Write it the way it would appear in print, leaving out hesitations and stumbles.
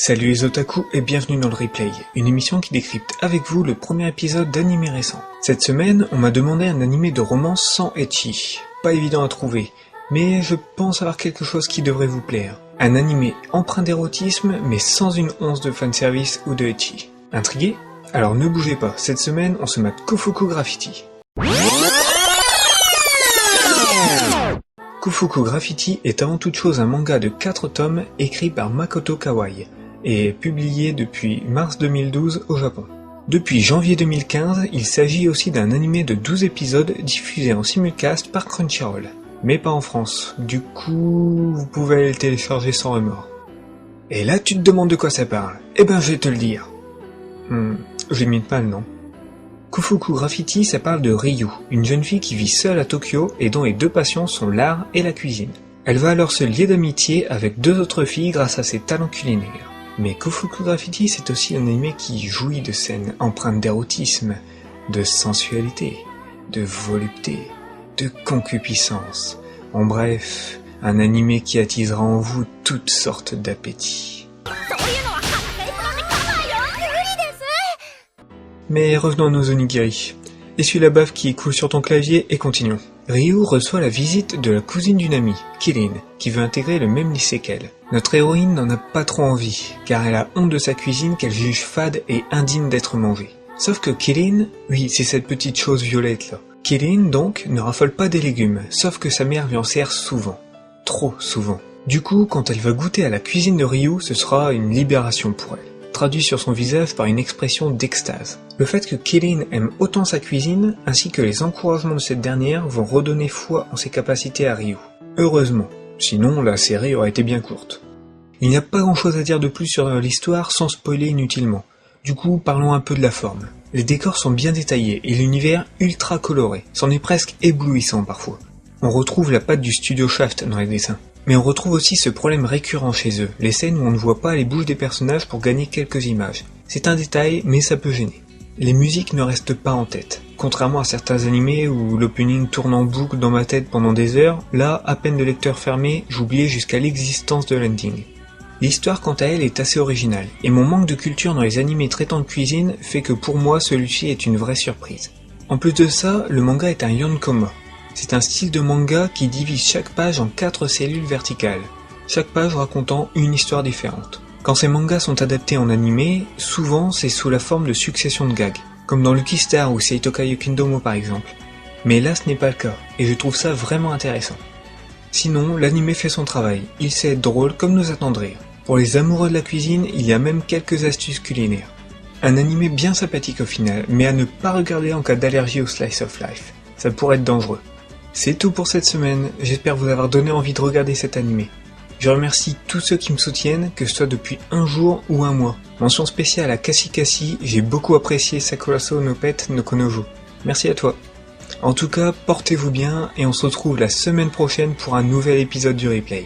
Salut les otaku et bienvenue dans le replay, une émission qui décrypte avec vous le premier épisode d'animé récent. Cette semaine, on m'a demandé un animé de romance sans ecchi. Pas évident à trouver, mais je pense avoir quelque chose qui devrait vous plaire. Un animé empreint d'érotisme, mais sans une once de fanservice ou de ecchi. Intrigué ? Alors ne bougez pas, cette semaine on se mate Kufuku Graffiti. Kufuku Graffiti est avant toute chose un manga de 4 tomes écrit par Makoto Kawai et publié depuis mars 2012 au Japon. Depuis janvier 2015, il s'agit aussi d'un animé de 12 épisodes diffusé en simulcast par Crunchyroll, mais pas en France. Du coup, vous pouvez aller le télécharger sans remords. Et là, tu te demandes de quoi ça parle ? Eh ben, je vais te le dire. Je limite pas le nom. Kufuku Graffiti, ça parle de Ryu, une jeune fille qui vit seule à Tokyo et dont les deux passions sont l'art et la cuisine. Elle va alors se lier d'amitié avec 2 autres filles grâce à ses talents culinaires. Mais Kufuku Graffiti, c'est aussi un anime qui jouit de scènes empreintes d'érotisme, de sensualité, de volupté, de concupiscence. En bref, un anime qui attisera en vous toutes sortes d'appétits. Mais revenons à nos onigiri. Essuie la baffe qui coule sur ton clavier et continuons. Ryu reçoit la visite de la cousine d'une amie, Kirin, qui veut intégrer le même lycée qu'elle. Notre héroïne n'en a pas trop envie, car elle a honte de sa cuisine qu'elle juge fade et indigne d'être mangée. Sauf que Kirin, oui, c'est cette petite chose violette là. Kirin, donc, ne raffole pas des légumes, sauf que sa mère lui en sert souvent. Trop souvent. Du coup, quand elle va goûter à la cuisine de Ryu, ce sera une libération pour elle. Traduit sur son visage par une expression d'extase. Le fait que Kirin aime autant sa cuisine, ainsi que les encouragements de cette dernière, vont redonner foi en ses capacités à Ryu. Heureusement, sinon la série aurait été bien courte. Il n'y a pas grand chose à dire de plus sur l'histoire sans spoiler inutilement. Du coup, parlons un peu de la forme. Les décors sont bien détaillés et l'univers ultra coloré, c'en est presque éblouissant parfois. On retrouve la patte du studio Shaft dans les dessins. Mais on retrouve aussi ce problème récurrent chez eux, les scènes où on ne voit pas les bouches des personnages pour gagner quelques images. C'est un détail, mais ça peut gêner. Les musiques ne restent pas en tête. Contrairement à certains animés où l'opening tourne en boucle dans ma tête pendant des heures, là, à peine le lecteur fermé, j'oubliais jusqu'à l'existence de l'ending. L'histoire quant à elle est assez originale, et mon manque de culture dans les animés traitant de cuisine fait que pour moi celui-ci est une vraie surprise. En plus de ça, le manga est un yonkoma. C'est un style de manga qui divise chaque page en 4 cellules verticales, chaque page racontant une histoire différente. Quand ces mangas sont adaptés en animé, souvent c'est sous la forme de succession de gags, comme dans Lucky Star ou Seitoka Yukindomo par exemple. Mais là ce n'est pas le cas, et je trouve ça vraiment intéressant. Sinon, l'animé fait son travail, il sait être drôle comme nous attendre rire. Pour les amoureux de la cuisine, il y a même quelques astuces culinaires. Un animé bien sympathique au final, mais à ne pas regarder en cas d'allergie au slice of life, ça pourrait être dangereux. C'est tout pour cette semaine, j'espère vous avoir donné envie de regarder cet animé. Je remercie tous ceux qui me soutiennent, que ce soit depuis un jour ou un mois. Mention spéciale à Kassi, j'ai beaucoup apprécié Sakuraso no Pet no Konojo. Merci à toi. En tout cas, portez-vous bien et on se retrouve la semaine prochaine pour un nouvel épisode du replay.